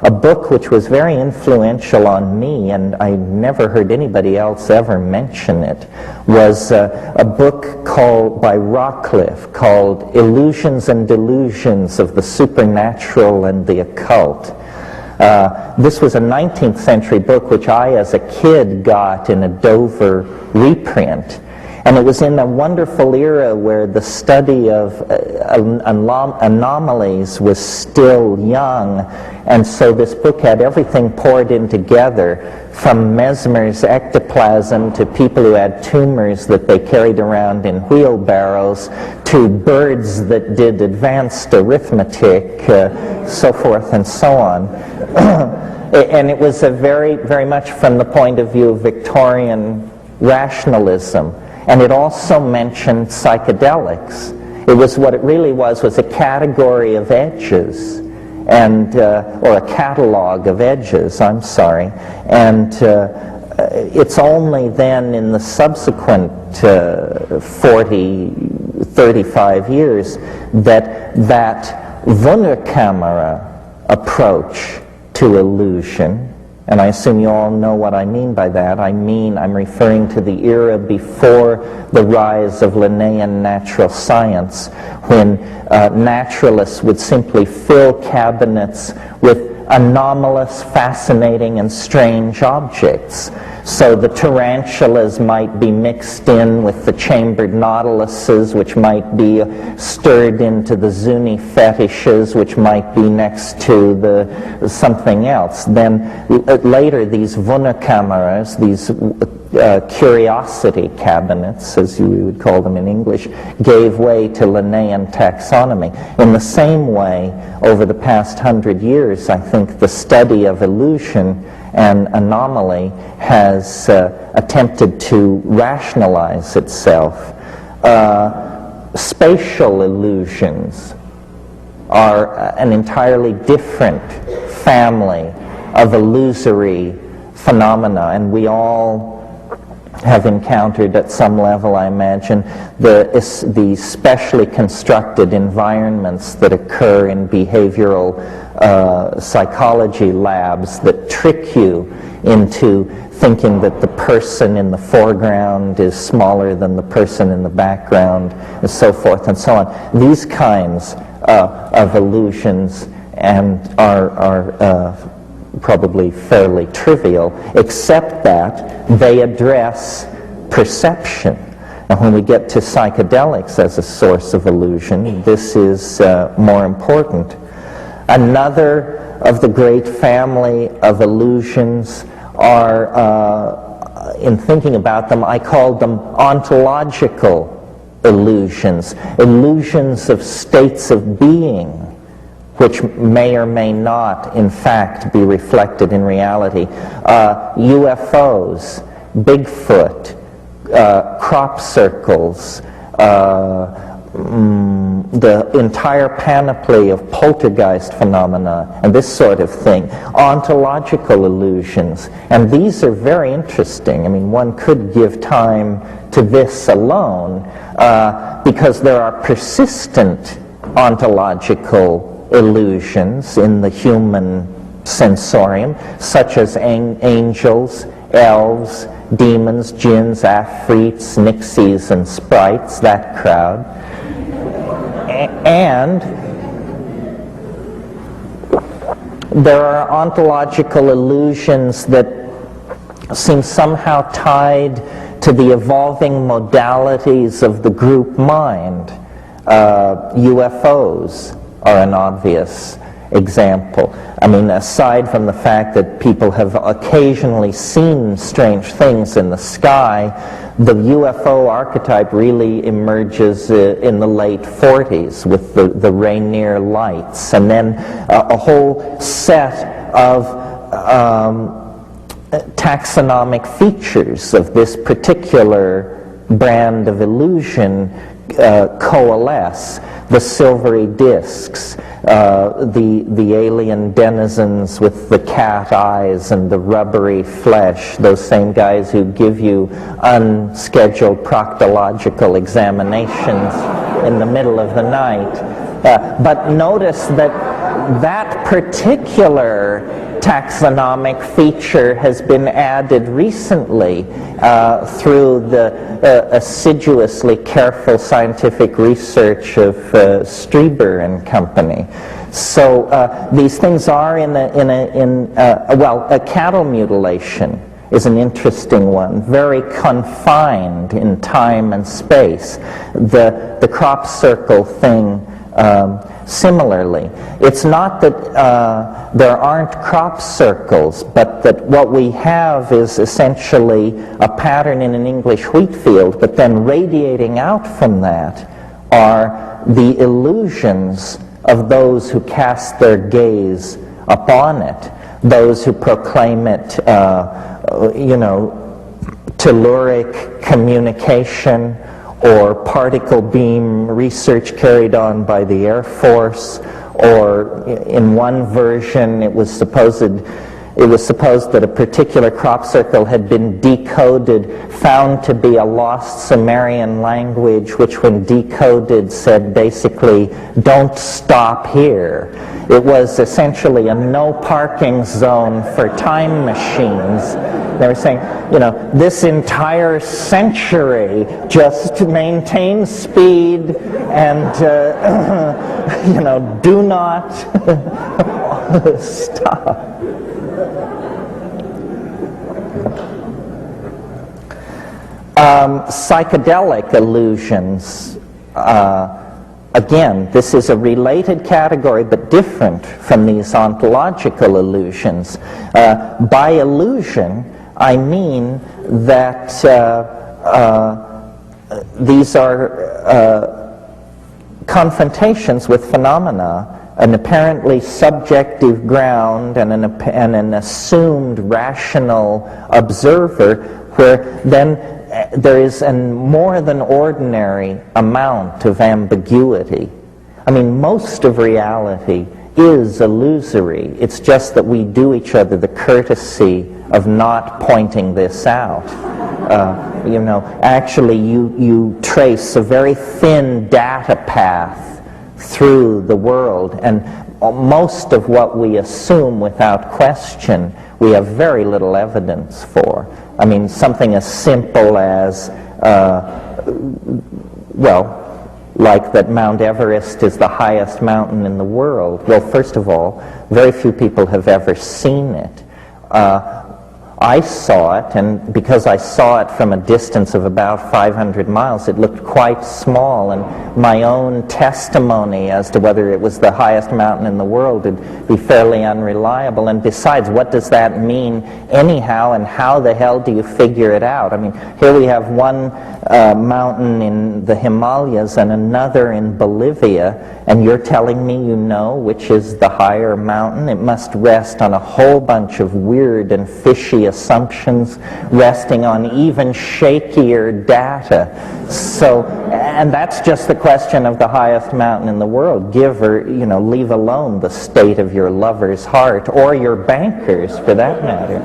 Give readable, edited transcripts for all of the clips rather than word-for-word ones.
a book which was very influential on me, and I never heard anybody else ever mention it, was a book by Rockcliffe called Illusions and Delusions of the Supernatural and the Occult. This was a 19th century book which I, as a kid, got in a Dover reprint. And it was in a wonderful era where the study of anomalies was still young, and so this book had everything poured in together, from Mesmer's ectoplasm to people who had tumors that they carried around in wheelbarrows, to birds that did advanced arithmetic, so forth and so on. And it was a very much from the point of view of Victorian rationalism. And it also mentioned psychedelics. It was what it really was a category of edges, and or a catalog of edges, I'm sorry. And it's only then in the subsequent 35 years that Wunderkamera approach to illusion, and I assume you all know what I mean by that. I'm referring to the era before the rise of Linnaean natural science, when naturalists would simply fill cabinets with anomalous, fascinating, and strange objects. So the tarantulas might be mixed in with the chambered nautiluses, which might be stirred into the Zuni fetishes, which might be next to something else. Then later these Wunderkameras, these curiosity cabinets, as you would call them in English, gave way to Linnaean taxonomy. In the same way, over the past 100 years, I think the study of illusion and anomaly has attempted to rationalize itself. Spatial illusions are an entirely different family of illusory phenomena, and we all have encountered at some level, I imagine, the specially constructed environments that occur in behavioral psychology labs that trick you into thinking that the person in the foreground is smaller than the person in the background, and so forth and so on. These kinds of illusions are probably fairly trivial, except that they address perception. And when we get to psychedelics as a source of illusion, this is more important. Another of the great family of illusions are, in thinking about them, I called them ontological illusions, illusions of states of being, which may or may not, in fact, be reflected in reality. UFOs, Bigfoot, crop circles, the entire panoply of poltergeist phenomena, and this sort of thing, ontological illusions. And these are very interesting. I mean, one could give time to this alone, because there are persistent ontological illusions in the human sensorium, such as angels, elves, demons, jinns, afrits, nixies, and sprites, that crowd. And there are ontological illusions that seem somehow tied to the evolving modalities of the group mind. UFOs are an obvious example. I mean, aside from the fact that people have occasionally seen strange things in the sky, the UFO archetype really emerges in the late 40s with the Rainier lights, and then a whole set of taxonomic features of this particular brand of illusion coalesce. The silvery discs, the alien denizens with the cat eyes and the rubbery flesh, those same guys who give you unscheduled proctological examinations in the middle of the night. But notice that that particular taxonomic feature has been added recently through the assiduously careful scientific research of Strieber and company. So these things are a cattle mutilation is an interesting one, very confined in time and space. The crop circle thing, similarly. It's not that there aren't crop circles, but that what we have is essentially a pattern in an English wheat field, but then radiating out from that are the illusions of those who cast their gaze upon it, those who proclaim it, telluric communication, or particle beam research carried on by the Air Force, or in one version it was supposed that a particular crop circle had been decoded, found to be a lost Sumerian language, which when decoded said basically, don't stop here. It was essentially a no parking zone for time machines. They were saying, this entire century just maintain speed and, do not stop. Psychedelic illusions. Again, this is a related category but different from these ontological illusions. By illusion, I mean that these are confrontations with phenomena, an apparently subjective ground and an assumed rational observer, where then there is a more than ordinary amount of ambiguity. I mean, most of reality is illusory. It's just that we do each other the courtesy of not pointing this out. Actually you trace a very thin data path through the world, and most of what we assume without question, we have very little evidence for. I mean, something as simple as, like that Mount Everest is the highest mountain in the world. Well, first of all, very few people have ever seen it. I saw it, and because I saw it from a distance of about 500 miles, it looked quite small, and my own testimony as to whether it was the highest mountain in the world would be fairly unreliable. And besides, what does that mean anyhow, and how the hell do you figure it out? I mean, here we have one mountain in the Himalayas and another in Bolivia, and you're telling me you know which is the higher mountain? It must rest on a whole bunch of weird and fishy assumptions resting on even shakier data. So, and that's just the question of the highest mountain in the world. Give or, leave alone the state of your lover's heart, or your banker's for that matter.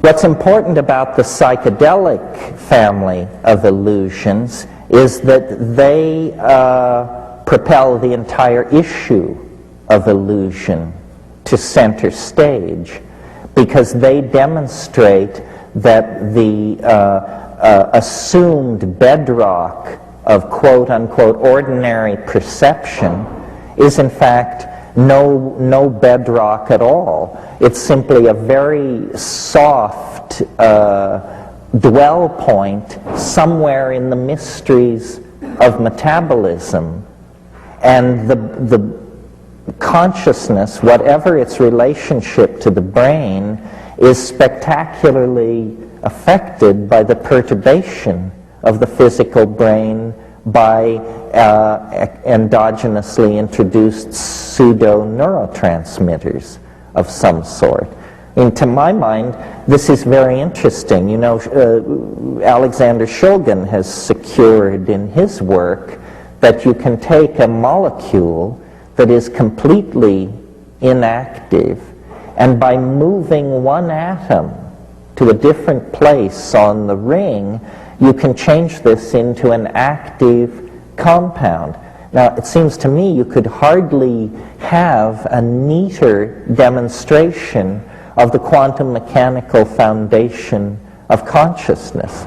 What's important about the psychedelic family of illusions is that they propel the entire issue of illusion to center stage, because they demonstrate that the assumed bedrock of quote-unquote ordinary perception is in fact no bedrock at all. It's simply a very soft dwell point somewhere in the mysteries of metabolism, and the consciousness, whatever its relationship to the brain, is spectacularly affected by the perturbation of the physical brain by endogenously introduced pseudo-neurotransmitters of some sort. And to my mind, this is very interesting. Alexander Shulgin has secured in his work that you can take a molecule that is completely inactive, and by moving one atom to a different place on the ring, you can change this into an active, compound. Now, it seems to me you could hardly have a neater demonstration of the quantum mechanical foundation of consciousness.